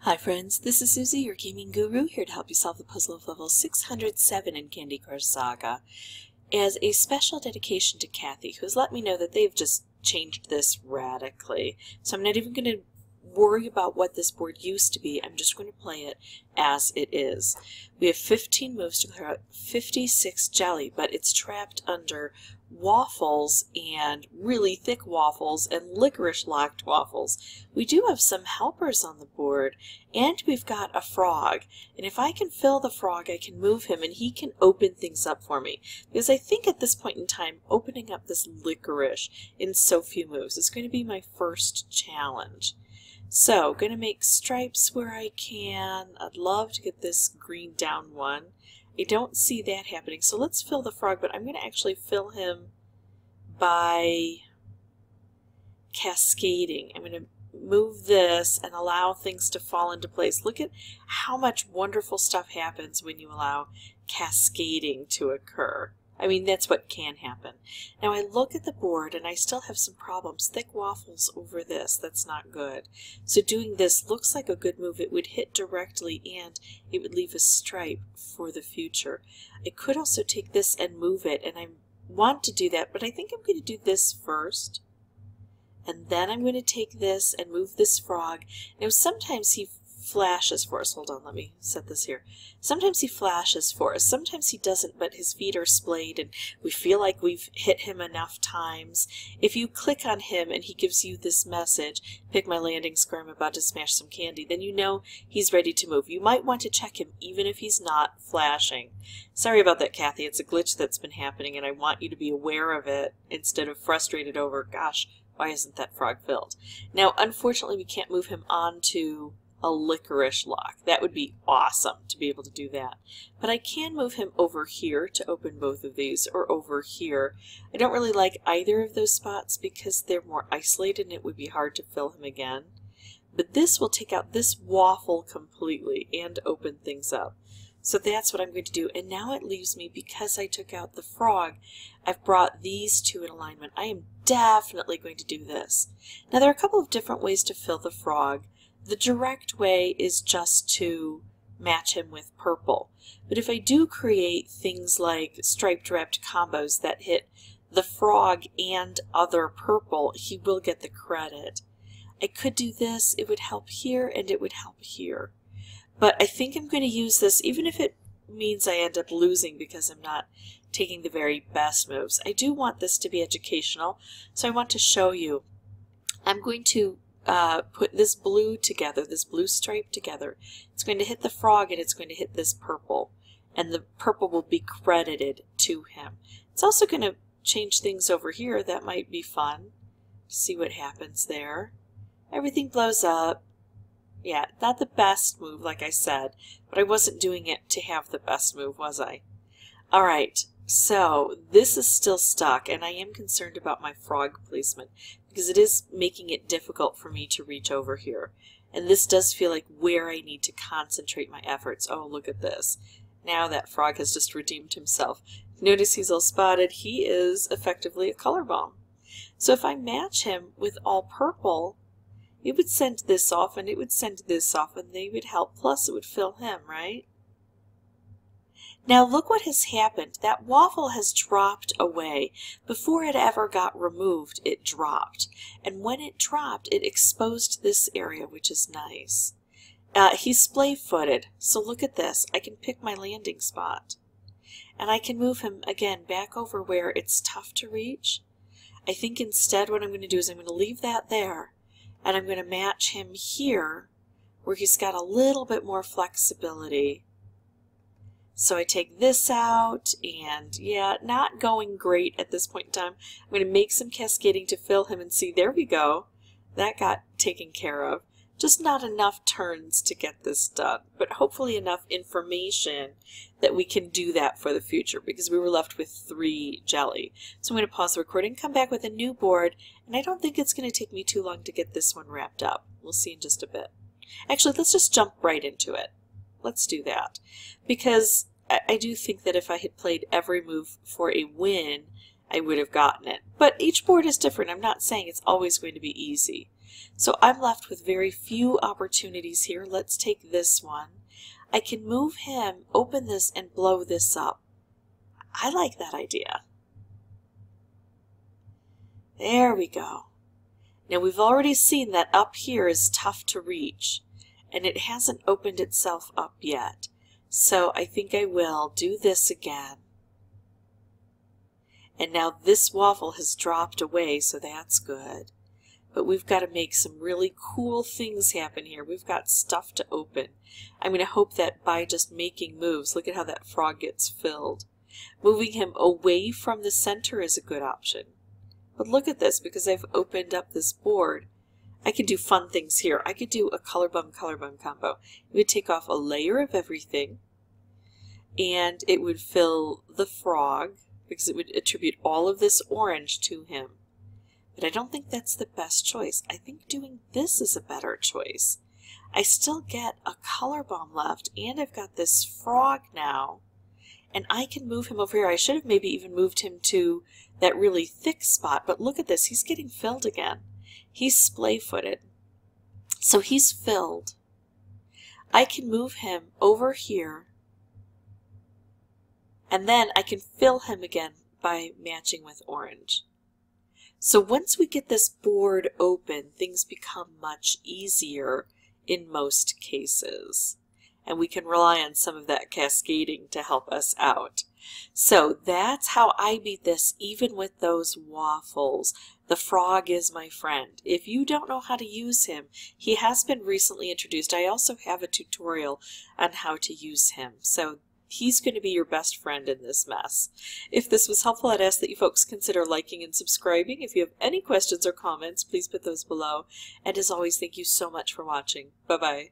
Hi friends, this is Susie, your gaming guru, here to help you solve the puzzle of level 607 in Candy Crush Saga. As a special dedication to Kathy, who has let me know that they've just changed this radically. So I'm not even going to worry about what this board used to be, I'm just going to play it as it is. We have 15 moves to clear out 56 jelly, but it's trapped under waffles and really thick waffles and licorice locked waffles. We do have some helpers on the board, and we've got a frog, and if I can fill the frog I can move him and he can open things up for me, because I think at this point in time opening up this licorice in so few moves is going to be my first challenge. So going to make stripes where I can. I'd love to get this green down one. I don't see that happening, so let's fill the frog, but I'm going to actually fill him by cascading. I'm going to move this and allow things to fall into place. Look at how much wonderful stuff happens when you allow cascading to occur. I mean, that's what can happen. Now I look at the board and I still have some problems. Thick waffles over this, that's not good. So doing this looks like a good move. It would hit directly and it would leave a stripe for the future. I could also take this and move it, and I want to do that, but I think I'm going to do this first. And then I'm going to take this and move this frog. Now sometimes he flashes for us. Hold on, let me set this here. Sometimes he flashes for us. Sometimes he doesn't, but his feet are splayed and we feel like we've hit him enough times. If you click on him and he gives you this message, pick my landing square, I'm about to smash some candy, then you know he's ready to move. You might want to check him even if he's not flashing. Sorry about that, Kathy. It's a glitch that's been happening and I want you to be aware of it instead of frustrated over, gosh, why isn't that frog filled? Now, unfortunately, we can't move him onto a licorice lock. That would be awesome to be able to do that. But I can move him over here to open both of these, or over here. I don't really like either of those spots because they're more isolated and it would be hard to fill him again. But this will take out this waffle completely and open things up. So that's what I'm going to do. And now it leaves me, because I took out the frog, I've brought these two in alignment. I am definitely going to do this. Now there are a couple of different ways to fill the frog. The direct way is just to match him with purple. But if I do create things like striped wrapped combos that hit the frog and other purple, he will get the credit. I could do this, it would help here and it would help here. But I think I'm going to use this even if it means I end up losing because I'm not taking the very best moves. I do want this to be educational, so I want to show you. I'm going to put this blue together, this blue stripe together. It's going to hit the frog and it's going to hit this purple, and the purple will be credited to him. It's also going to change things over here. That might be fun. See what happens there. Everything blows up. Yeah, not the best move, like I said, but I wasn't doing it to have the best move, was I? Alright, so this is still stuck, and I am concerned about my frog placement because it is making it difficult for me to reach over here. And this does feel like where I need to concentrate my efforts. Oh, look at this. Now that frog has just redeemed himself. Notice he's all spotted. He is effectively a color bomb. So if I match him with all purple, it would send this off and it would send this off and they would help, plus it would fill him, right? Now look what has happened. That waffle has dropped away. Before it ever got removed, it dropped. And when it dropped, it exposed this area, which is nice. He's splay-footed, so look at this. I can pick my landing spot. And I can move him, again, back over where it's tough to reach. I think instead what I'm going to do is I'm going to leave that there. And I'm going to match him here, where he's got a little bit more flexibility. So I take this out, and yeah, not going great at this point in time. I'm going to make some cascading to fill him, and see, there we go. That got taken care of. Just not enough turns to get this done, but hopefully enough information that we can do that for the future, because we were left with 3 jelly. So I'm going to pause the recording, come back with a new board, and I don't think it's going to take me too long to get this one wrapped up. We'll see in just a bit. Actually, let's just jump right into it. Let's do that, because I do think that if I had played every move for a win, I would have gotten it. But each board is different. I'm not saying it's always going to be easy. So I'm left with very few opportunities here. Let's take this one. I can move him, open this, and blow this up. I like that idea. There we go. Now we've already seen that up here is tough to reach, and it hasn't opened itself up yet. So I think I will do this again. And now this waffle has dropped away, so that's good. But we've got to make some really cool things happen here. We've got stuff to open. I'm going to hope that by just making moves, look at how that frog gets filled. Moving him away from the center is a good option. But look at this, because I've opened up this board, I can do fun things here. I could do a color bum combo. It would take off a layer of everything, and it would fill the frog, because it would attribute all of this orange to him. But I don't think that's the best choice. I think doing this is a better choice. I still get a color bomb left, and I've got this frog now, and I can move him over here. I should have maybe even moved him to that really thick spot, but look at this. He's getting filled again. He's splay-footed, so he's filled. I can move him over here, and then I can fill him again by matching with orange. So once we get this board open, things become much easier in most cases. And we can rely on some of that cascading to help us out. So that's how I beat this, even with those waffles. The frog is my friend. If you don't know how to use him, he has been recently introduced. I also have a tutorial on how to use him. So he's going to be your best friend in this mess. If this was helpful, I'd ask that you folks consider liking and subscribing. If you have any questions or comments, please put those below. And as always, thank you so much for watching. Bye-bye.